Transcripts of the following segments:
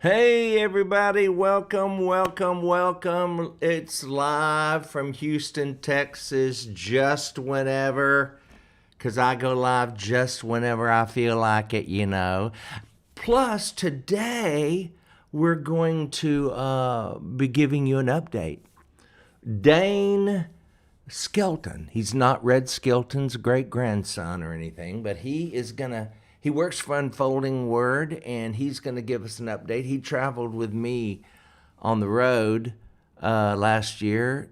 Hey everybody, welcome. It's live from Houston, Texas, just whenever, because I go live just whenever I feel like it. Plus, today, we're going to be giving you an update. Dane Skelton, he's not Red Skelton's great-grandson or anything, but he works for Unfolding Word, and he's going to give us an update. He traveled with me on the road last year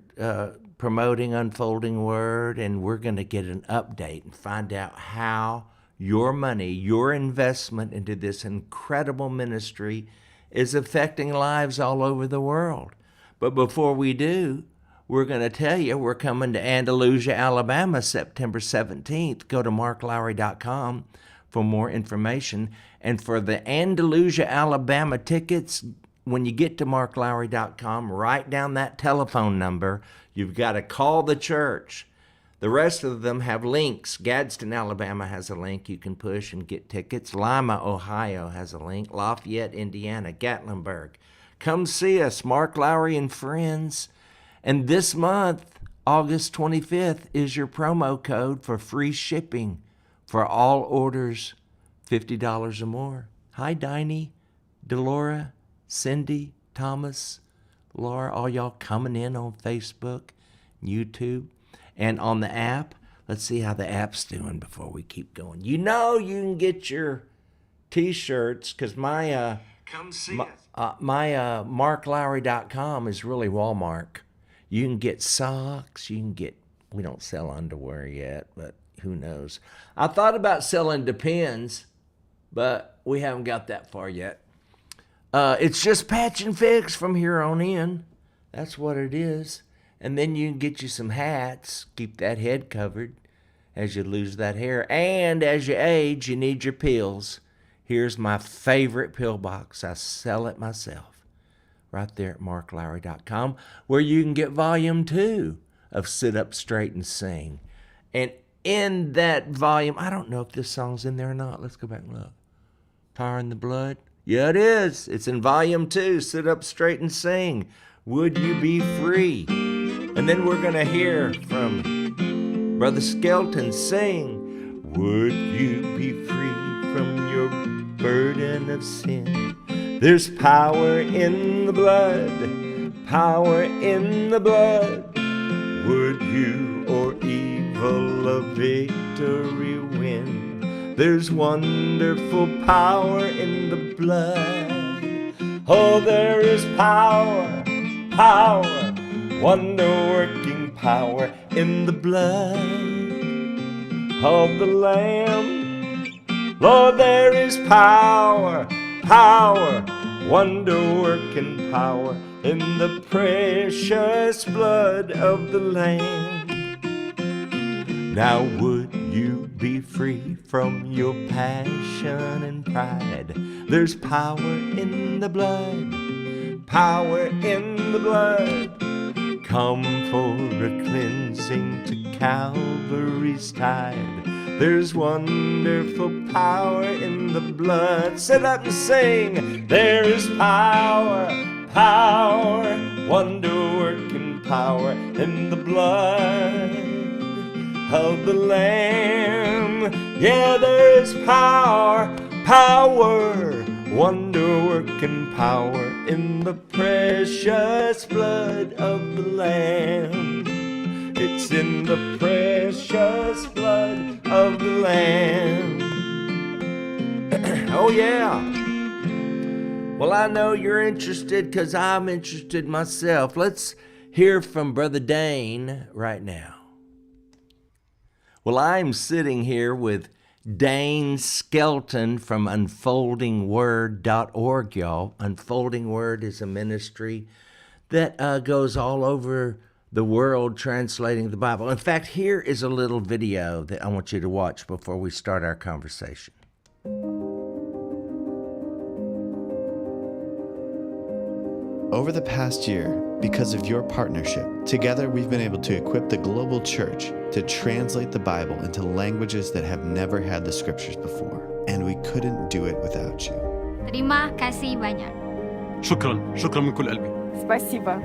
promoting Unfolding Word, and we're going to get an update and find out how your money, your investment into this incredible ministry is affecting lives all over the world. But before we do, we're going to tell you we're coming to Andalusia, Alabama, September 17th. Go to marklowry.com for more information. And for the Andalusia, Alabama tickets, when you get to marklowry.com, write down that telephone number. You've got to call the church. The rest of them have links. Gadsden, Alabama has a link you can push and get tickets. Lima, Ohio has a link. Lafayette, Indiana, Gatlinburg. Come see us, Mark Lowry and Friends. And this month, August 25th, is your promo code for free shipping for all orders $50 or more. Hi, Diney, Delora, Cindy, Thomas, Laura, all y'all coming in on Facebook, YouTube, and on the app. Let's see how the app's doing before we keep going. You can get your T-shirts because my marklowry.com is really Walmart. You can get socks, we don't sell underwear yet, but who knows. I thought about selling Depends, but we haven't got that far yet. It's just patch and fix from here on in. That's what it is. And then you can get you some hats, keep that head covered as you lose that hair. And as you age, you need your pills. Here's my favorite pill box. I sell it myself. Right there at marklowry.com, where you can get volume 2 of Sit Up Straight and Sing. And in that volume, I don't know if this song's in there or not. Let's go back and look. Power in the Blood. Yeah, it is. It's in volume 2, Sit Up Straight and Sing. Would you be free? And then we're going to hear from Brother Skelton sing, would you be free from your burden of sin? There's power in the blood, power in the blood. Would you or evil a victory win? There's wonderful power in the blood. Oh, there is power, power, wonder-working power in the blood of the Lamb. Lord, there is power, power, wonder-working power in the precious blood of the Lamb. Now would you be free from your passion and pride? There's power in the blood, power in the blood. Come for a cleansing to Calvary's tide. There's wonderful power in the blood. Sit up and sing. There is power, power, wonder-working power in the blood of the Lamb. Yeah, there is power, power, wonder-working power in the precious blood of the Lamb. It's in the precious blood of the Lamb. Oh yeah. Well, I know you're interested because I'm interested myself. Let's hear from Brother Dane right now. Well, I'm sitting here with Dane Skelton from unfoldingword.org, y'all. Unfolding Word is a ministry that goes all over the world translating the Bible. In fact, here is a little video that I want you to watch before we start our conversation. Over the past year, because of your partnership, together we've been able to equip the global church to translate the Bible into languages that have never had the scriptures before, and we couldn't do it without you. Terima kasih banyak. شكرا من كل قلبي. Спасибо.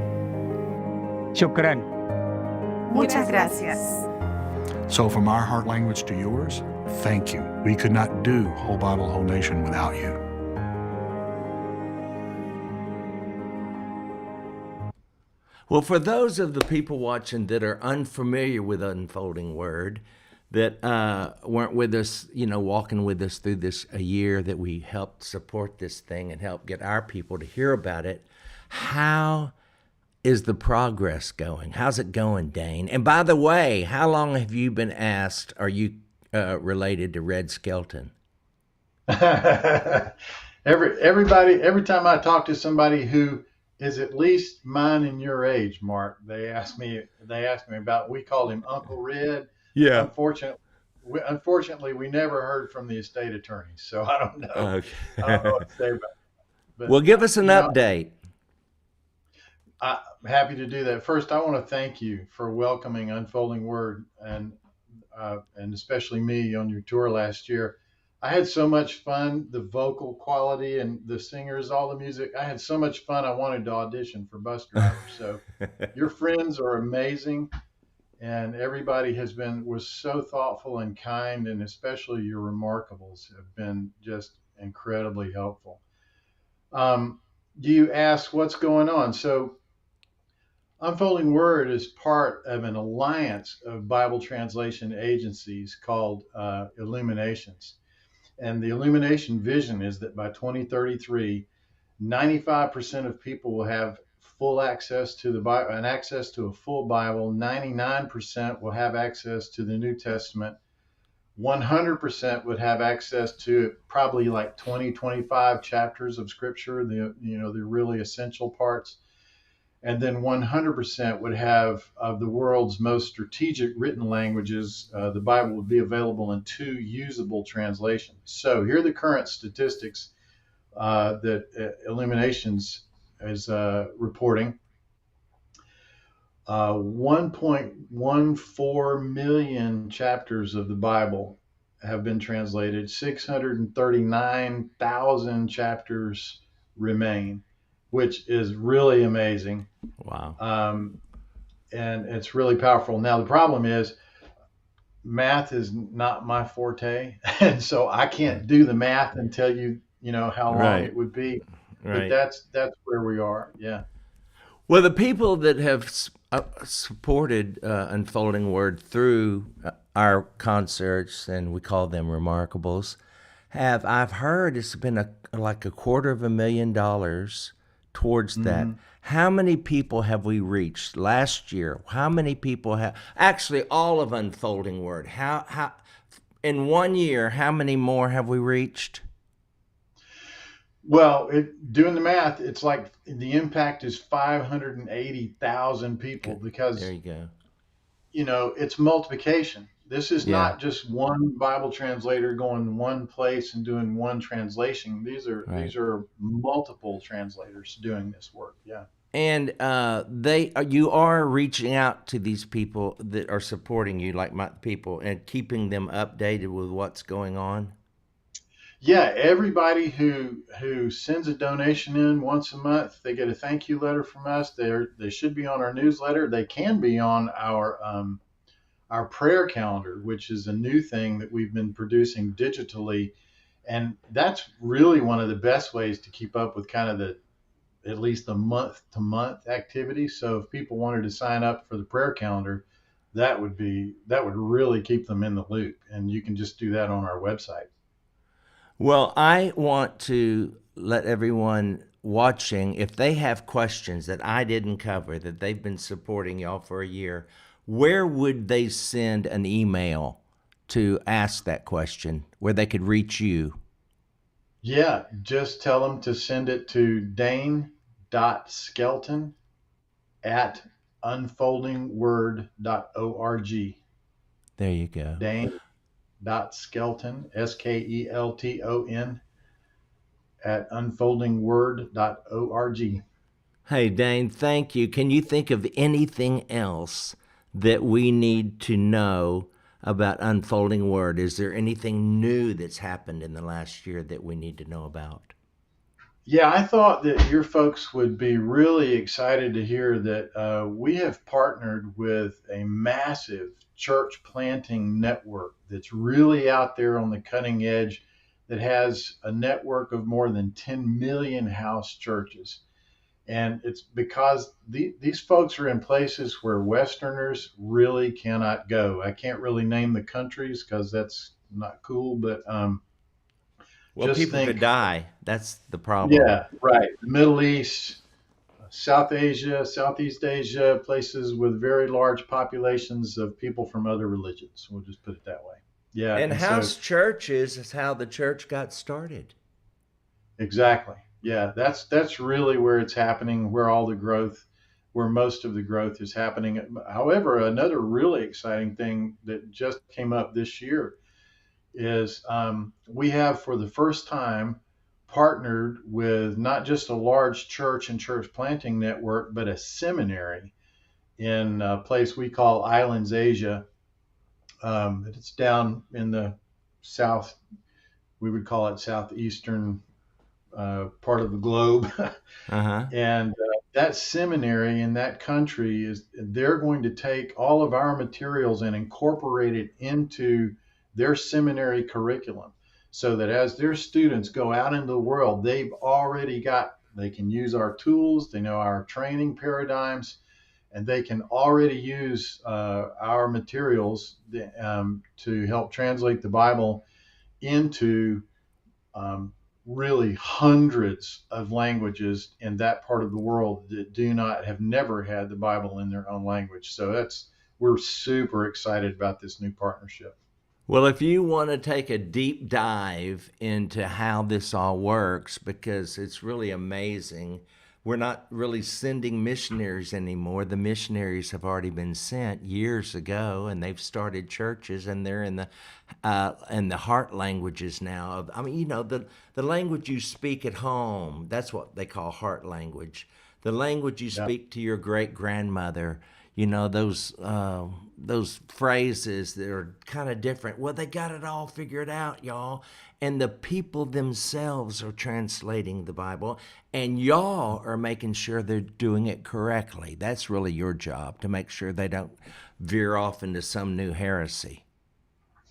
شكرا. Muchas gracias. So from our heart language to yours, thank you. We could not do Whole Bible, Whole Nation without you. Well, for those of the people watching that are unfamiliar with Unfolding Word, that weren't with us, walking with us through this a year that we helped support this thing and help get our people to hear about it, how is the progress going? How's it going, Dane? And by the way, how long have you been asked, are you related to Red Skelton? Every time I talk to somebody who is at least mine and your age, Mark, they ask me about, we called him Uncle Red. Yeah. Unfortunately, we never heard from the estate attorney, so I don't know. Okay. I don't know what to say about it. But, well, give us an update. I'm happy to do that. First, I want to thank you for welcoming Unfolding Word and especially me on your tour last year. I had so much fun, the vocal quality and the singers, all the music. I had so much fun. I wanted to audition for bus driver. So your friends are amazing. And everybody was so thoughtful and kind, and especially your Remarkables have been just incredibly helpful. You ask what's going on. So Unfolding Word is part of an alliance of Bible translation agencies called Illuminations. And the Illumination vision is that by 2033, 95% of people will have full access to the Bible and access to a full Bible. 99% will have access to the New Testament. 100% would have access to probably like 25 chapters of Scripture, the really essential parts. And then 100% would have of the world's most strategic written languages. The Bible would be available in 2 usable translations. So here are the current statistics that Illuminations is reporting. 1.14 million chapters of the Bible have been translated. 639,000 chapters remain, which is really amazing. Wow. And it's really powerful. Now, the problem is math is not my forte. And so I can't do the math and tell you, how long it would be. Right. But that's where we are. Yeah. Well, the people that have supported Unfolding Word through our concerts, and we call them Remarkables, I've heard it's been like $250,000 towards that. How many people have we reached last year? How many people have actually all of Unfolding Word? How in 1 year, how many more have we reached? Well, doing the math, it's like the impact is 580,000 people because there you go. It's multiplication. This is Yeah. not just one Bible translator going one place and doing one translation. These are multiple translators doing this work. Yeah. And you are reaching out to these people that are supporting you, like my people, and keeping them updated with what's going on. Yeah, everybody who sends a donation in once a month, they get a thank you letter from us. They should be on our newsletter. They can be on our prayer calendar, which is a new thing that we've been producing digitally, and that's really one of the best ways to keep up with kind of at least the month to month activity. So if people wanted to sign up for the prayer calendar, that would really keep them in the loop, and you can just do that on our website. Well, I want to let everyone watching, if they have questions that I didn't cover, that they've been supporting y'all for a year, where would they send an email to ask that question, where they could reach you? Yeah, just tell them to send it to dane.skelton@unfoldingword.org. There you go. Dane.Skelton, Skelton, @unfoldingword.org. Hey, Dane, thank you. Can you think of anything else that we need to know about Unfolding Word? Is there anything new that's happened in the last year that we need to know about? Yeah, I thought that your folks would be really excited to hear that we have partnered with a massive church planting network that's really out there on the cutting edge, that has a network of more than 10 million house churches. And it's because these folks are in places where Westerners really cannot go. I can't really name the countries because that's not cool, but Well, just people could think, die. That's the problem. yeah, right. The Middle East, South Asia, Southeast Asia, places with very large populations of people from other religions. We'll just put it that way. Yeah, And and so house churches is how the church got started. exactly. Yeah, that's really where it's happening, where all the growth, where most of the growth is happening. However, another really exciting thing that just came up this year is we have for the first time partnered with not just a large church and church planting network, but a seminary in a place we call Islands, Asia. It's down in the south, we would call it southeastern part of the globe. Uh-huh. And that seminary in that country is, they're going to take all of our materials and incorporate it into their seminary curriculum, so that as their students go out into the world, they can use our tools, they know our training paradigms, and they can already use our materials to help translate the Bible into um, really hundreds of languages in that part of the world that have never had the Bible in their own language. So we're super excited about this new partnership. Well, if you want to take a deep dive into how this all works, because it's really amazing, we're not really sending missionaries anymore. The missionaries have already been sent years ago, and they've started churches, and they're in the heart languages now. I mean, the language you speak at home, that's what they call heart language. The language you Yeah. speak to your great grandmother, those phrases that are kind of different. Well, they got it all figured out, y'all. And the people themselves are translating the Bible, and y'all are making sure they're doing it correctly. That's really your job, to make sure they don't veer off into some new heresy.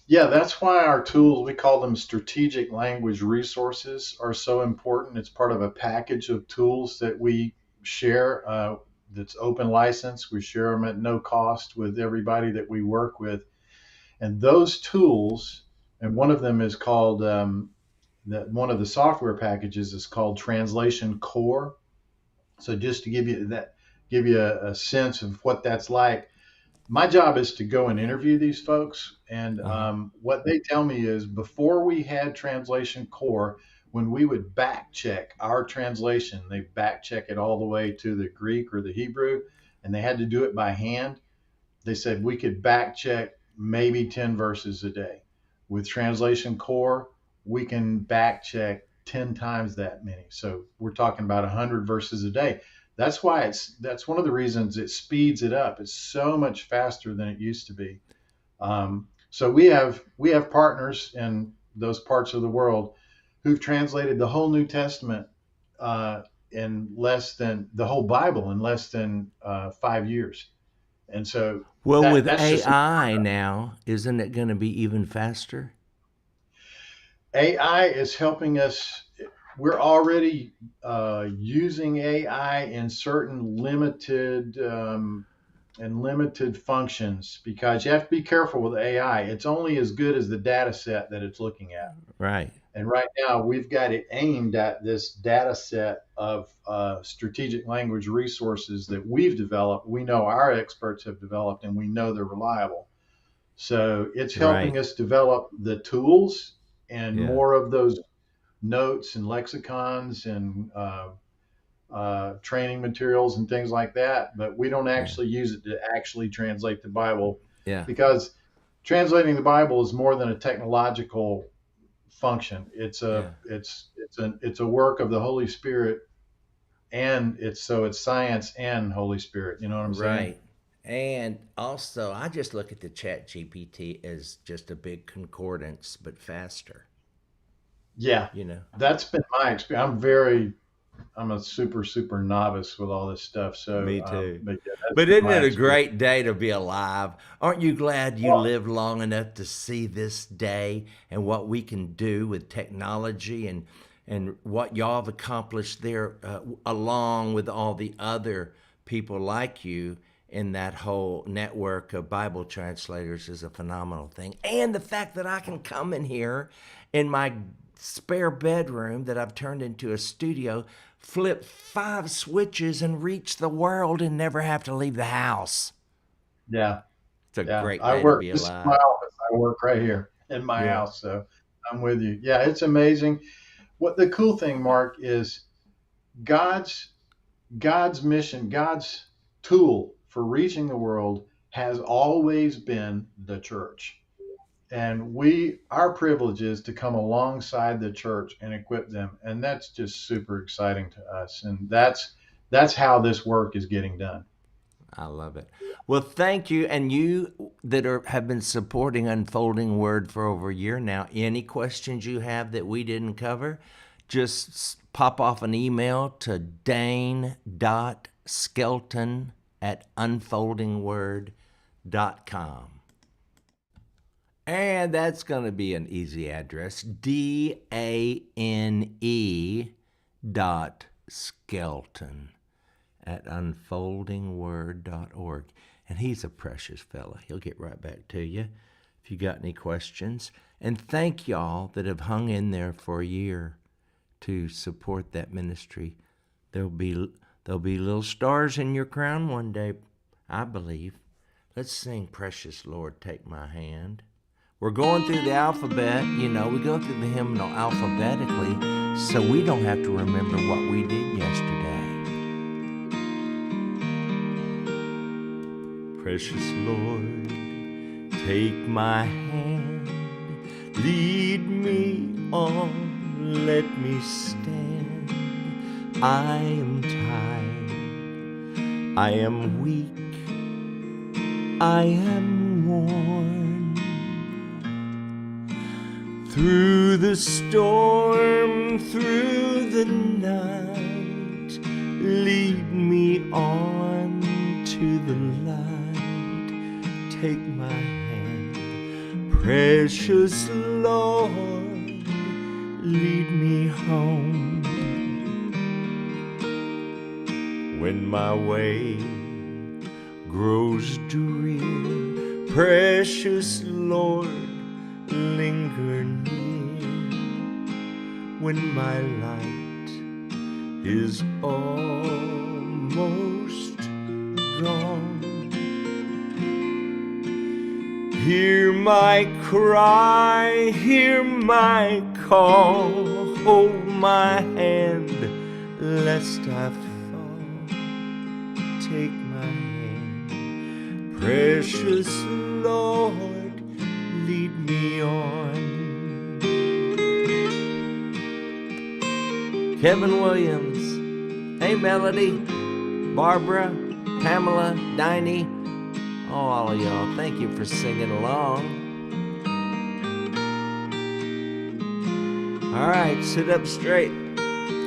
Yeah, that's why our tools, we call them strategic language resources, are so important. It's part of a package of tools that we share, that's open license. We share them at no cost with everybody that we work with. And those tools, and one of them is called, one of the software packages is called Translation Core. So just to give you a sense of what that's like, my job is to go and interview these folks. And Uh-huh. what they tell me is, before we had Translation Core, when we would back check our translation, they back check it all the way to the Greek or the Hebrew, and they had to do it by hand. They said we could back check maybe 10 verses a day. With Translation Core, we can back check 10 times that many. So we're talking about 100 verses a day. That's one of the reasons it speeds it up. It's so much faster than it used to be. So we have partners in those parts of the world who've translated the whole New Testament in less than the whole Bible in less than 5 years. And so Well, with that's just AI now, isn't it going to be even faster? AI is helping us. We're already using AI in certain limited functions, because you have to be careful with AI. It's only as good as the data set that it's looking at. Right. And right now, we've got it aimed at this data set of strategic language resources that we've developed. We know our experts have developed, and we know they're reliable. So it's Right. helping us develop the tools and Yeah. more of those notes and lexicons and training materials and things like that. But we don't Yeah. actually use it to actually translate the Bible, Yeah. because translating the Bible is more than a technological function. Yeah. It's a work of the Holy Spirit, and it's science and Holy Spirit. You know what I'm saying? Right. And also, I just look at the Chat GPT as just a big concordance, but faster. Yeah, You know. that's been my experience. I'm very I'm a super novice with all this stuff. So Me too. but yeah, that's But been isn't my it a experience. great day to be alive? Aren't you glad you lived long enough to see this day and what we can do with technology and what y'all have accomplished there, along with all the other people like you in that whole network of Bible translators, is a phenomenal thing. And the fact that I can come in here in my spare bedroom that I've turned into a studio, flip 5 switches and reach the world and never have to leave the house. Yeah. It's a Yeah. great I day to work, be this is my alive. office. I work right here in my Yeah. house. So I'm with you. Yeah. It's amazing. What the cool thing, Mark, is God's God's mission, God's tool for reaching the world has always been the church. And our privilege is to come alongside the church and equip them. And that's just super exciting to us. And that's how this work is getting done. I love it. Well, thank you. And you that have been supporting Unfolding Word for over a year now, any questions you have that we didn't cover, just pop off an email to dane.skelton@unfoldingword.com. And that's going to be an easy address, DANE.Skelton@unfoldingword.org. And he's a precious fella. He'll get right back to you if you got any questions. And thank y'all that have hung in there for a year to support that ministry. There'll be little stars in your crown one day, I believe. Let's sing Precious Lord, Take My Hand. We're going through the alphabet, we go through the hymnal alphabetically, so we don't have to remember what we did yesterday. Precious Lord, take my hand, lead me on, let me stand. I am tired, I am weak, I am worn. Through the storm, through the night, lead me on to the light. Take my hand, precious Lord, lead me home. When my way grows drear, precious Lord, linger near. When my light is almost gone, hear my cry, hear my call, hold my hand lest I fall. Take my hand, precious Lord, lead me on. Kevin Williams, hey Melody, Barbara, Pamela, Diney, all of y'all, thank you for singing along. All right, sit up straight.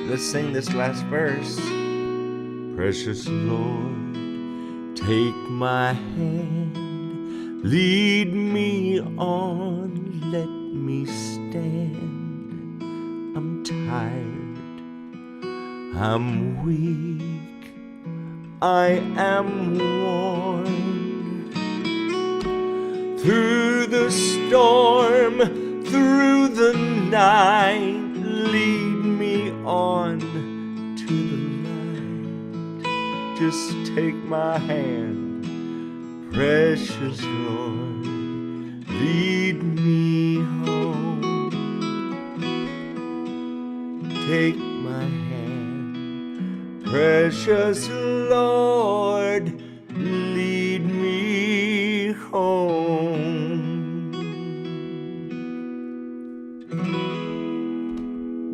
Let's sing this last verse. Precious Lord, take my hand, lead me on, let me stand. I'm tired, I'm weak, I am worn. Through the storm, through the night, lead me on to the light. Just take my hand, precious Lord, lead me home. Take my hand, precious Lord, lead me home.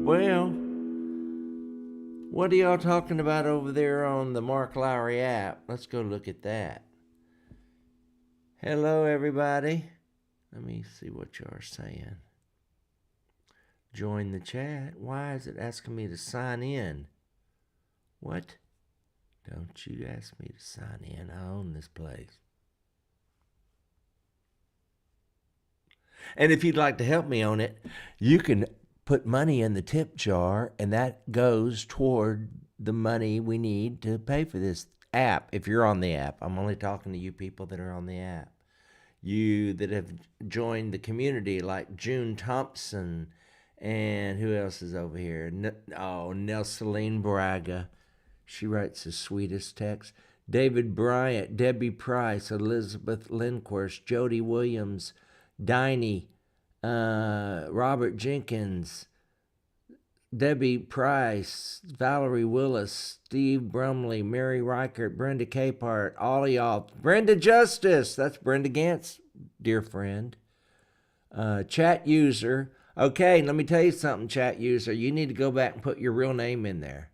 Well, what are y'all talking about over there on the Mark Lowry app? Let's go look at that. Hello, everybody. Let me see what you are saying. Join the chat. Why is it asking me to sign in? What? Don't you ask me to sign in. I own this place. And if you'd like to help me on it, you can put money in the tip jar, and that goes toward the money we need to pay for this app. If you're on the app, I'm only talking to you people that are on the app. You that have joined the community, like June Thompson, and who else is over here? Nelsaline Braga. She writes the sweetest text. David Bryant, Debbie Price, Elizabeth Lindquist, Jody Williams, Diney, Robert Jenkins, Debbie Price, Valerie Willis, Steve Brumley, Mary Reichert, Brenda Capehart, all of y'all. Brenda Justice, that's Brenda Gantz, dear friend. Chat user. Okay, let me tell you something, chat user. You need to go back and put your real name in there.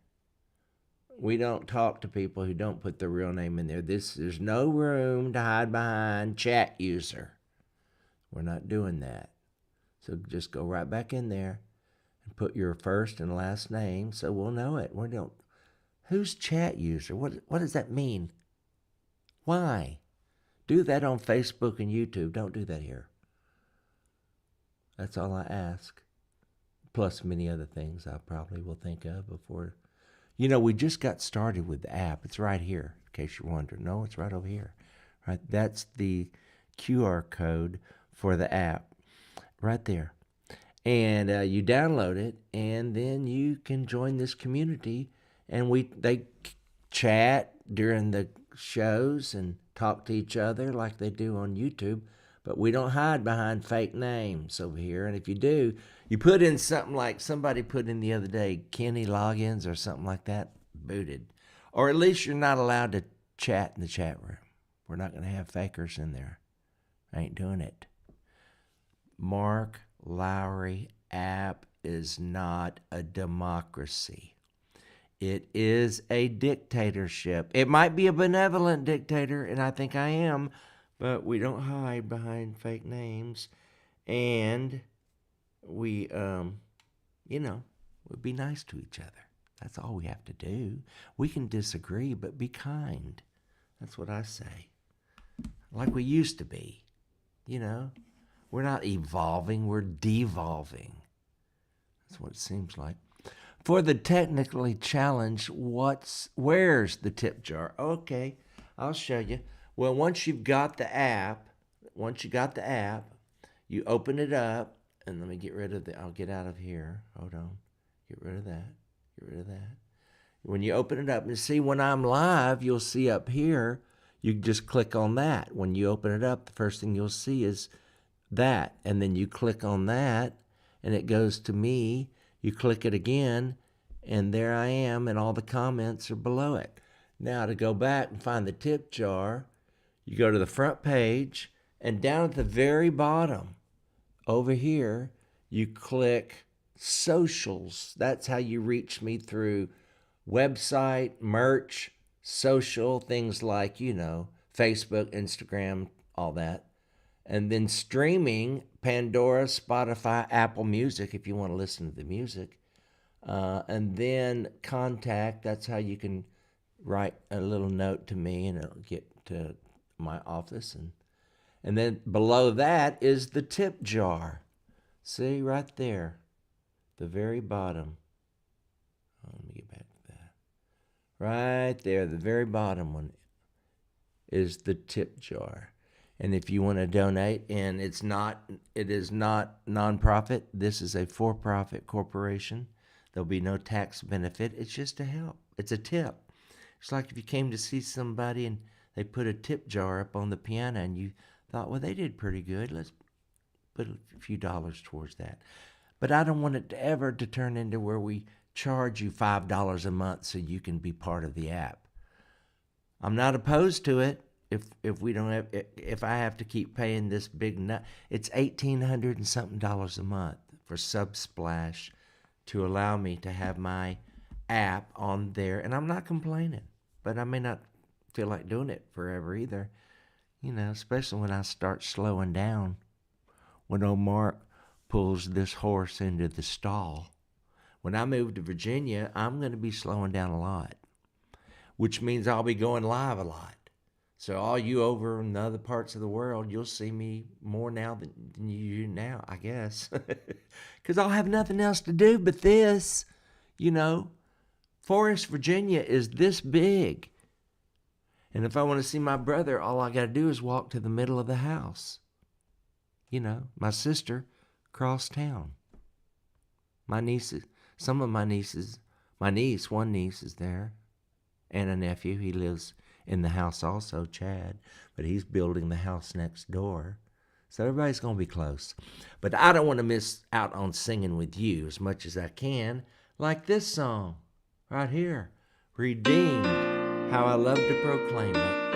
We don't talk to people who don't put their real name in there. There's no room to hide behind chat user. We're not doing that. So just go right back in there and put your first and last name so we'll know it. Who's chat user? What does that mean? Why? Do that on Facebook and YouTube. Don't do that here. That's all I ask. Plus many other things I probably will think of before. We just got started with the app. It's right here, in case you're wondering. No, it's right over here. Right? That's the QR code for the app. Right there. And you download it, and then you can join this community. And they chat during the shows and talk to each other like they do on YouTube. But we don't hide behind fake names over here. And if you do, you put in something like somebody put in the other day, Kenny Logins or something like that, booted. Or at least you're not allowed to chat in the chat room. We're not going to have fakers in there. I ain't doing it. Mark Lowry app is not a democracy. It is a dictatorship. It might be a benevolent dictator, and I think I am, but we don't hide behind fake names. And we, we'd be nice to each other. That's all we have to do. We can disagree, but be kind. That's what I say. Like we used to be, We're not evolving, we're devolving. That's what it seems like. For the technically challenged, where's the tip jar? Okay, I'll show you. Well, once you got the app, you open it up, and let me get rid of I'll get out of here. Hold on. Get rid of that. When you open it up, and see when I'm live, you'll see up here, you just click on that. When you open it up, the first thing you'll see is that, and then you click on that, and it goes to me. You click it again, and there I am, and all the comments are below it. Now, to go back and find the tip jar, you go to the front page, and down at the very bottom, over here, you click socials. That's how you reach me through website, merch, social, things like, Facebook, Instagram, all that. And then streaming, Pandora, Spotify, Apple Music, if you want to listen to the music. And then contact, that's how you can write a little note to me, and it'll get to my office. And then below that is the tip jar. See, right there, the very bottom. Let me get back to that. Right there, the very bottom one is the tip jar. And if you want to donate, and it is not nonprofit, this is a for-profit corporation. There'll be no tax benefit. It's just to help. It's a tip. It's like if you came to see somebody and they put a tip jar up on the piano and you thought, well, they did pretty good. Let's put a few dollars towards that. But I don't want it to turn into where we charge you $5 a month so you can be part of the app. I'm not opposed to it. If I have to keep paying this big nut, it's $1,800 and something a month for Subsplash to allow me to have my app on there, and I'm not complaining, but I may not feel like doing it forever either, especially when I start slowing down, when old Mark pulls this horse into the stall. When I move to Virginia, I'm going to be slowing down a lot. which means I'll be going live a lot. So all you over in the other parts of the world, you'll see me more now than you do now, I guess. Because I'll have nothing else to do but this. You know, Forest, Virginia is this big. And if I want to see my brother, all I got to do is walk to the middle of the house. You know, my sister across town. My nieces, some of my nieces, one niece is there, and a nephew. He lives in the house also, Chad, but he's building the house next door. So everybody's going to be close. But I don't want to miss out on singing with you as much as I can, like this song right here, Redeemed, How I Love to Proclaim It.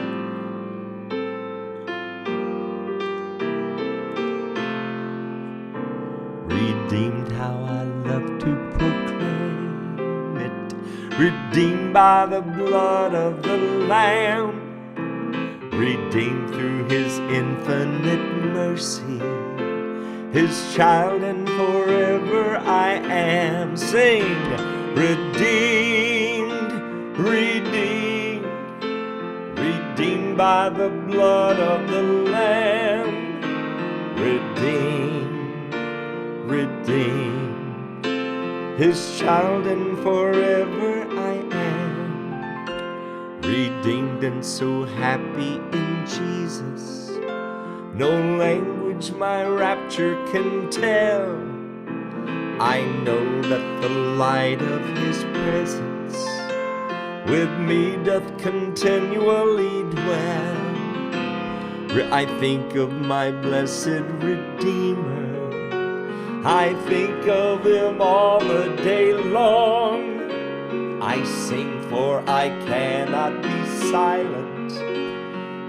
Redeemed, how I love to proclaim it. Redeemed by the blood of the Lamb. Redeemed through his infinite mercy. His child and forever I am. Sing, redeemed, redeemed. Redeemed by the blood of the Lamb. Redeemed, redeemed, his child and forever I am. Redeemed and so happy in Jesus, no language my rapture can tell. I know that the light of his presence with me doth continually dwell. I think of my blessed Redeemer, I think of him all the day long. I sing for I cannot be silent.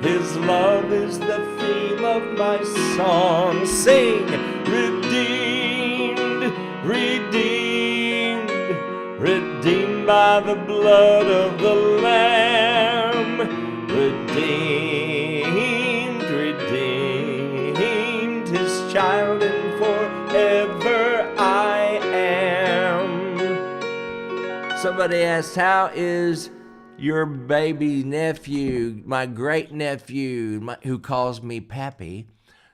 His love is the theme of my song. Sing, redeemed, redeemed, redeemed by the blood of the Lamb. Redeemed, redeemed, his child and forever I am. Somebody asked, how is your baby nephew, my great nephew, who calls me Pappy?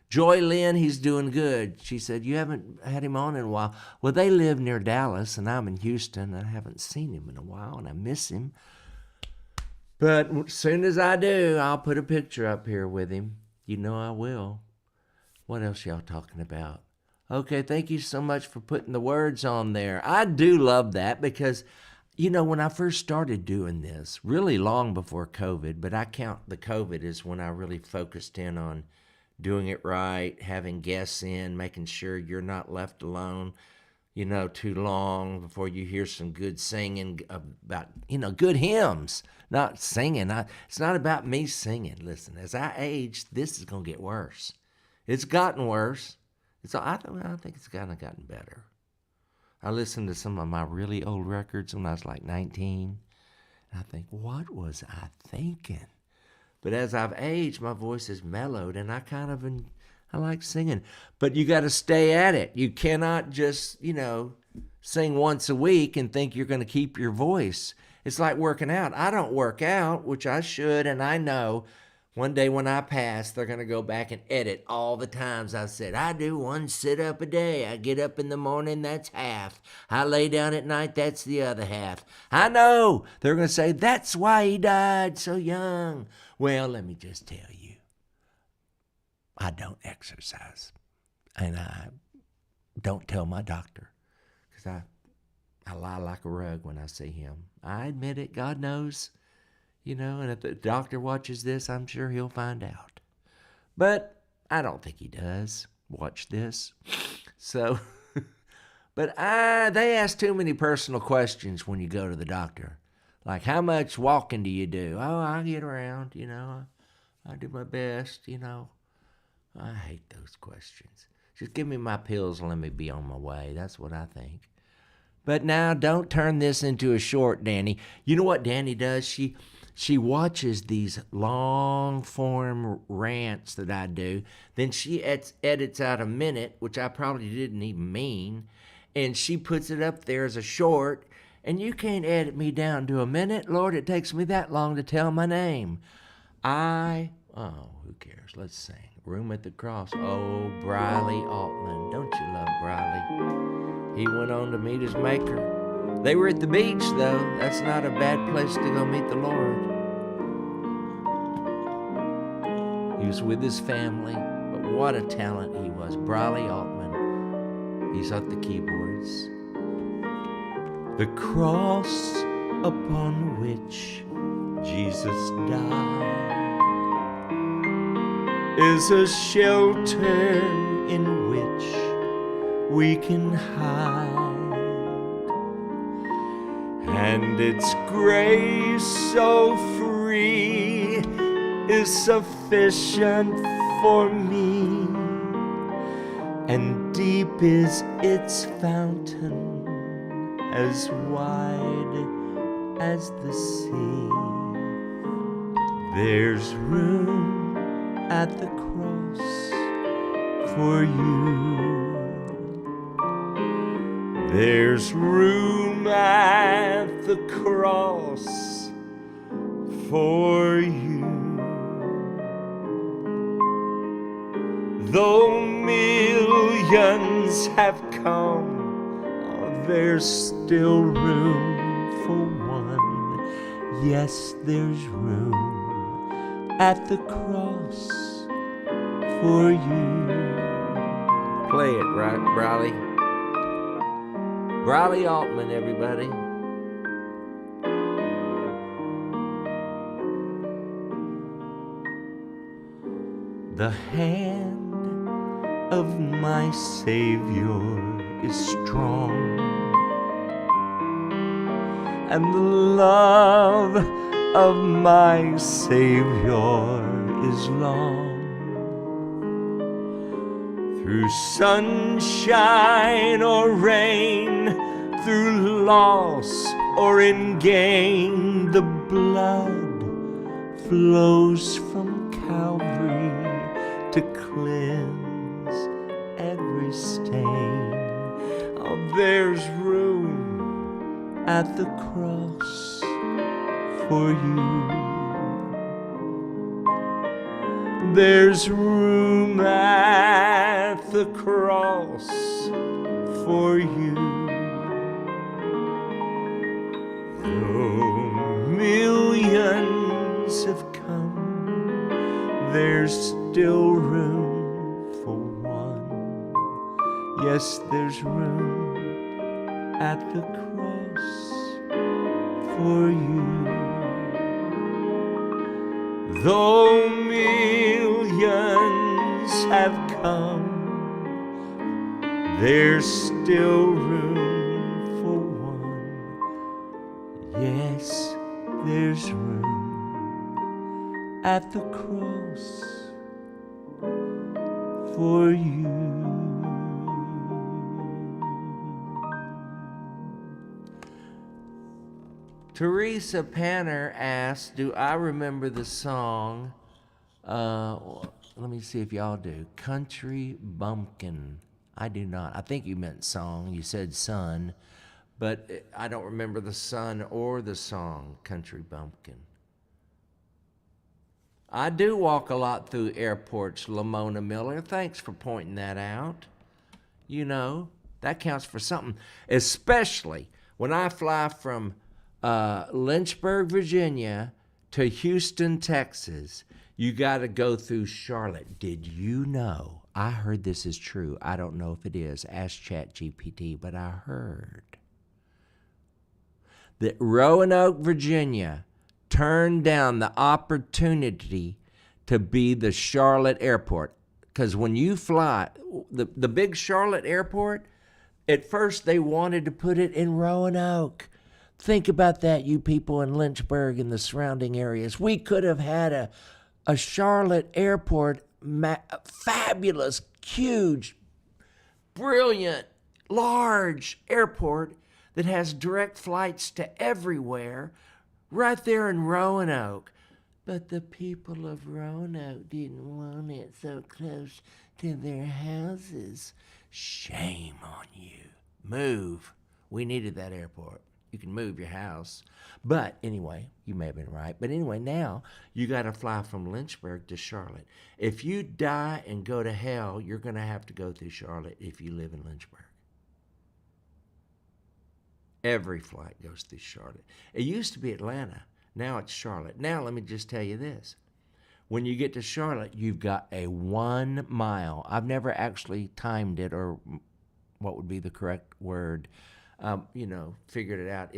Joy Lynn, he's doing good. She said, you haven't had him on in a while. Well, they live near Dallas, and I'm in Houston. I haven't seen him in a while, and I miss him. But as soon as I do, I'll put a picture up here with him. You know I will. What else y'all talking about? Okay, thank you so much for putting the words on there. I do love that because, you know, when I first started doing this, really long before COVID, but I count the COVID as when I really focused in on doing it right, having guests in, making sure you're not left alone, you know, too long before you hear some good singing about, you know, good hymns, not singing. It's not about me singing. Listen, as I age, this is going to get worse. It's gotten worse. I think it's kind of gotten better. I listened to some of my really old records when I was like 19. And I think, what was I thinking? But as I've aged, my voice has mellowed, and I like singing. But you got to stay at it. You cannot just, you know, sing once a week and think you're going to keep your voice. It's like working out. I don't work out, which I should, and I know one day when I pass, they're going to go back and edit all the times I said, I do one sit-up a day. I get up in the morning, that's half. I lay down at night, that's the other half. I know. They're going to say, that's why he died so young. Well, let me just tell you, I don't exercise. And I don't tell my doctor because I lie like a rug when I see him. I admit it. God knows. You know, and if the doctor watches this, I'm sure he'll find out. But I don't think he does watch this. So, but they ask too many personal questions when you go to the doctor. Like, how much walking do you do? Oh, I get around, you know. I do my best, you know. I hate those questions. Just give me my pills and let me be on my way. That's what I think. But now, don't turn this into a short, Danny. You know what Danny does? She watches these long-form rants that I do. Then she edits out a minute, which I probably didn't even mean, and she puts it up there as a short, And you can't edit me down to a minute. Lord, it takes me that long to tell my name. Who cares? Let's sing. Room at the Cross. Oh, Briley Altman. Don't you love Briley? He went on to meet his maker. They were at the beach, though. That's not a bad place to go meet the Lord. He was with his family, but what a talent he was. Briley Altman. He's at the keyboards. The cross upon which Jesus died is a shelter in which we can hide, and its grace so free is sufficient for me, and deep is its fountain, as wide as the sea. There's room at the cross for you. There's room at the cross for you. Though millions have come, there's still room for one. Yes, there's room at the cross for you. Play it, right, Briley? Briley Altman, everybody. The hand of my Savior is strong, and the love of my Savior is long. Through sunshine or rain, through loss or in gain, the blood flows from Calvary to cleanse every stain. Oh, there's room at the cross for you. There's room at the cross for you. Though millions have come, there's still room for one. Yes, there's room at the cross for you. Though millions have come, there's still room for one. Yes, there's room at the cross for you. Teresa Panner asked, do I remember the song, let me see if y'all do, Country Bumpkin? I do not. I think you meant song. You said son, but I don't remember the son or the song, Country Bumpkin. I do walk a lot through airports, Lamona Miller. Thanks for pointing that out. You know, that counts for something, especially when I fly from Lynchburg, Virginia to Houston, Texas. You got to go through Charlotte. Did you know? I heard this is true. I don't know if it is. Ask ChatGPT, but I heard that Roanoke, Virginia turned down the opportunity to be the Charlotte airport. Because when you fly, the big Charlotte airport, at first they wanted to put it in Roanoke. Think about that, you people in Lynchburg and the surrounding areas. We could have had a Charlotte airport, fabulous, huge, brilliant, large airport that has direct flights to everywhere, right there in Roanoke. But the people of Roanoke didn't want it so close to their houses. Shame on you. Move. We needed that airport. You can move your house. But anyway, you may have been right. But anyway, now you got to fly from Lynchburg to Charlotte. If you die and go to hell, you're going to have to go through Charlotte if you live in Lynchburg. Every flight goes through Charlotte. It used to be Atlanta. Now it's Charlotte. Now let me just tell you this. When you get to Charlotte, you've got a 1 mile. I've never actually timed it, or what would be the correct word, figured it out.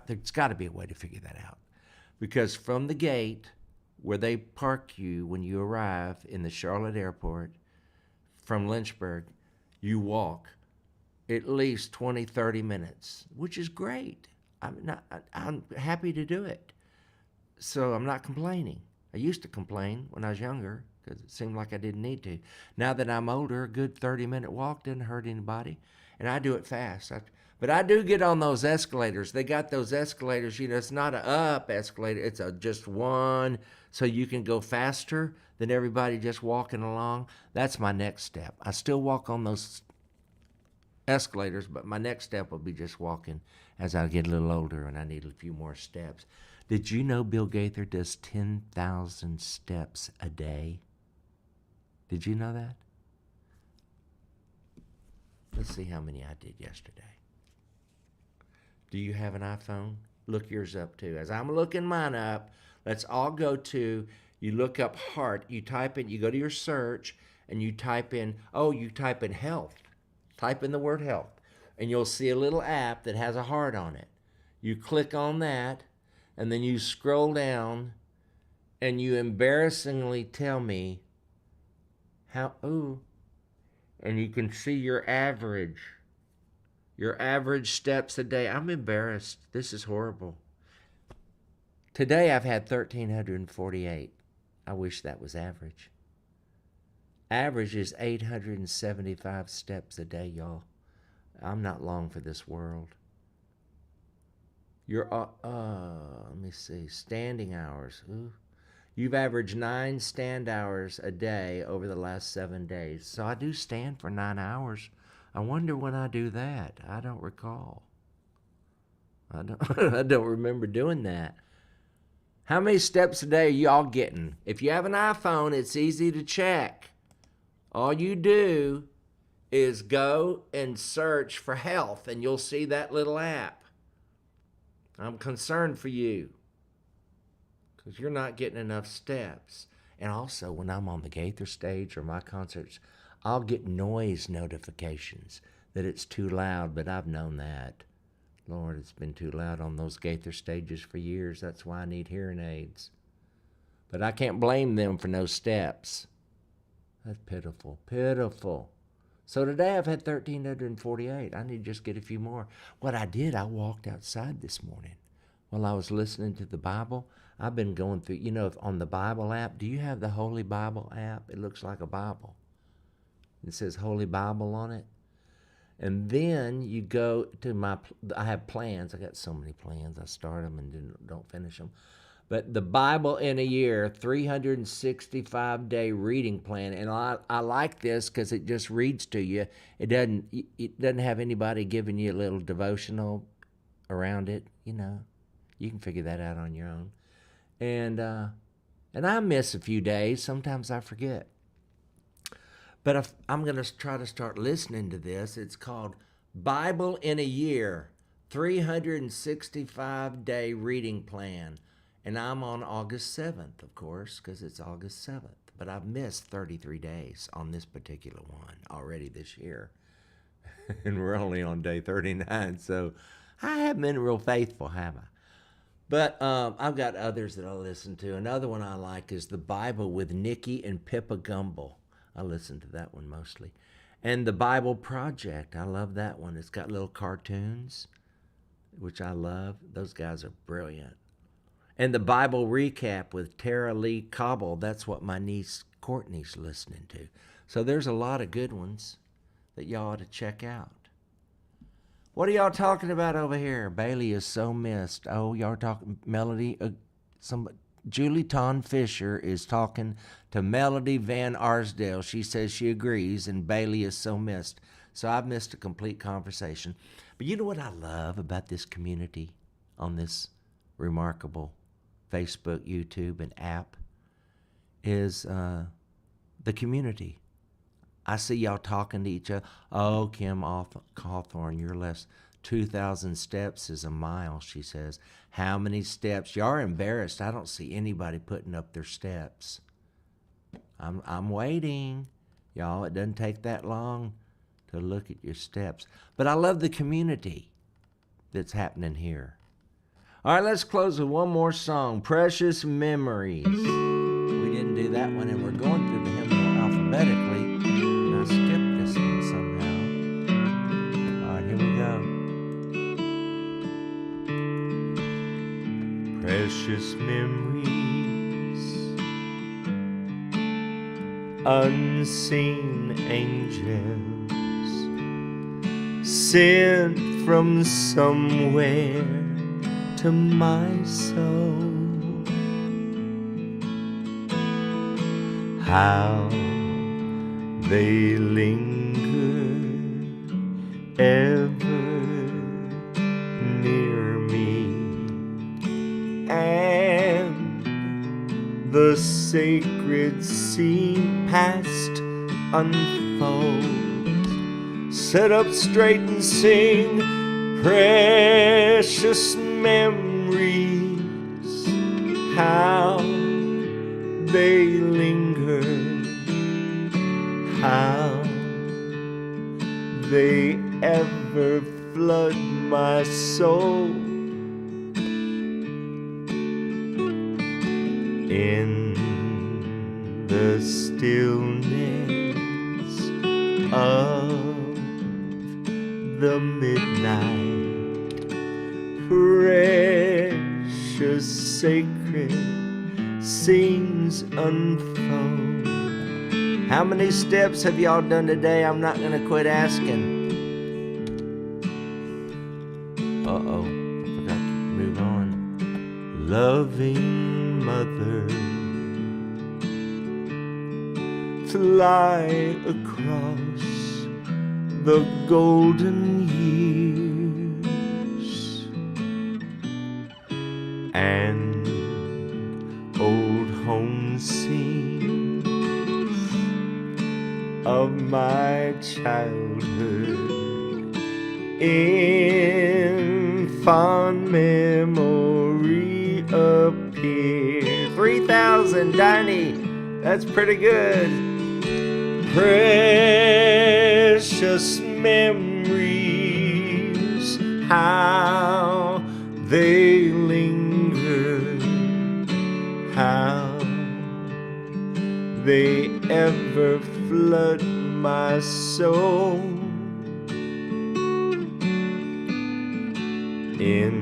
There's got to be a way to figure that out. Because from the gate where they park you when you arrive in the Charlotte airport from Lynchburg, you walk at least 20, 30 minutes, which is great. I'm happy to do it. So I'm not complaining. I used to complain when I was younger because it seemed like I didn't need to. Now that I'm older, a good 30-minute walk doesn't hurt anybody, and I do it fast. But I do get on those escalators. They got those escalators, it's not a up escalator, it's just one, so you can go faster than everybody just walking along. That's my next step. I still walk on those escalators, but my next step will be just walking as I get a little older and I need a few more steps. Did you know Bill Gaither does 10,000 steps a day? Did you know that? Let's see how many I did yesterday. Do you have an iPhone? Look yours up too. As I'm looking mine up, let's all go to, you look up heart, you go to your search and you type in health. Type in the word health, and you'll see a little app that has a heart on it. You click on that, and then you scroll down, and you embarrassingly tell me and you can see your average steps a day. I'm embarrassed. This is horrible. Today I've had 1,348. I wish that was average. Average is 875 steps a day, y'all. I'm not long for this world. Let me see, standing hours. Ooh. You've averaged 9 stand hours a day over the last 7 days. So I do stand for 9 hours. I wonder when I do that. I don't recall. I don't remember doing that. How many steps a day are y'all getting? If you have an iPhone, it's easy to check. All you do is go and search for health, and you'll see that little app. I'm concerned for you because you're not getting enough steps. And also, when I'm on the Gaither stage or my concerts, I'll get noise notifications that it's too loud, but I've known that. Lord, it's been too loud on those Gaither stages for years. That's why I need hearing aids. But I can't blame them for no steps. That's pitiful, pitiful. So today I've had 1,348. I need to just get a few more. What I did, I walked outside this morning while I was listening to the Bible. I've been going through, on the Bible app. Do you have the Holy Bible app? It looks like a Bible. It says Holy Bible on it. And then you go to I have plans. I got so many plans. I start them and don't finish them. But the Bible in a year, 365-day reading plan. And I like this because it just reads to you. It doesn't have anybody giving you a little devotional around it. You can figure that out on your own. And I miss a few days. Sometimes I forget. But I'm going to try to start listening to this. It's called Bible in a Year, 365-day reading plan. And I'm on August 7th, of course, because it's August 7th. But I've missed 33 days on this particular one already this year. And we're only on day 39, so I haven't been real faithful, have I? But I've got others that I listen to. Another one I like is The Bible with Nikki and Pippa Gumble. I listen to that one mostly. And The Bible Project, I love that one. It's got little cartoons, which I love. Those guys are brilliant. And The Bible Recap with Tara Lee Cobble, that's what my niece Courtney's listening to. So there's a lot of good ones that y'all ought to check out. What are y'all talking about over here? Bailey is so missed. Oh, y'all are talking, Melody, Julie Ton Fisher is talking to Melody Van Arsdale. She says she agrees, and Bailey is so missed. So I've missed a complete conversation. But you know what I love about this community on this remarkable Facebook, YouTube, and app is the community. I see y'all talking to each other. Oh, Kim Hawthorne, you're less. 2,000 steps is a mile, she says. How many steps? Y'all are embarrassed. I don't see anybody putting up their steps. I'm waiting. Y'all, it doesn't take that long to look at your steps. But I love the community that's happening here. All right, let's close with one more song, Precious Memories. We didn't do that one, and we're going through the hymnal alphabetically. And I skipped this one somehow. All right, here we go. Precious memories, unseen angels, sent from somewhere to my soul. How they linger ever near me, and the sacred scene past unfolds. Sit up straight and sing, precious memories, how they linger, how they ever flood my soul. In the stillness of the midnight, precious sacred scenes unfold. How many steps have y'all done today? I'm not gonna quit asking. Uh-oh, I forgot to move on. Loving mother, fly across the golden years, and old home scenes of my childhood in fond memory appear. 3,000, Diney, that's pretty good. Precious memories, how they linger, how they ever flood my soul. In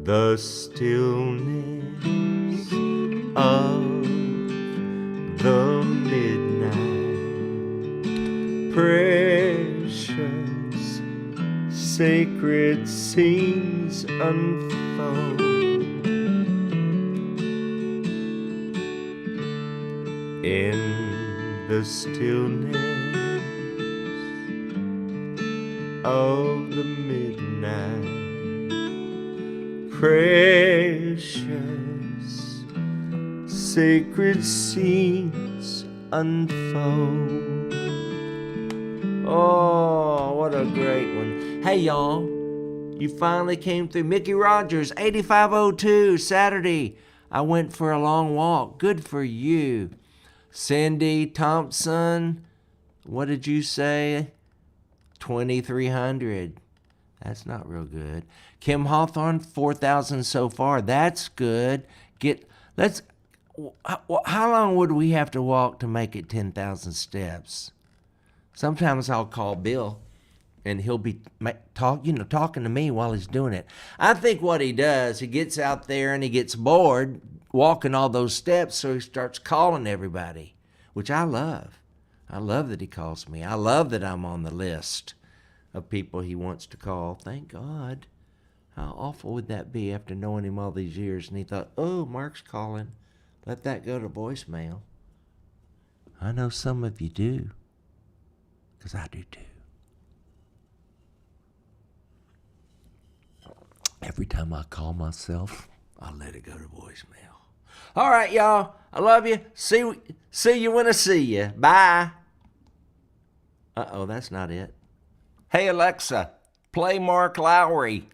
the stillness of the midnight, precious sacred scenes unfold. In the stillness of the midnight, precious sacred scenes unfold. Oh, what a great one. Hey, y'all, you finally came through. Mickey Rogers, 8502, Saturday. I went for a long walk. Good for you. Cindy Thompson, what did you say? 2,300. That's not real good. Kim Hawthorne, 4,000 so far. That's good. How long would we have to walk to make it 10,000 steps? Sometimes I'll call Bill, and he'll be talking to me while he's doing it. I think what he does, he gets out there and he gets bored walking all those steps, so he starts calling everybody, which I love. I love that he calls me. I love that I'm on the list of people he wants to call. Thank God. How awful would that be after knowing him all these years? And he thought, oh, Mark's calling. Let that go to voicemail. I know some of you do. Because I do too. Every time I call myself, I let it go to voicemail. All right, y'all. I love you. See you when I see you. Bye. Uh-oh, that's not it. Hey, Alexa, play Mark Lowry.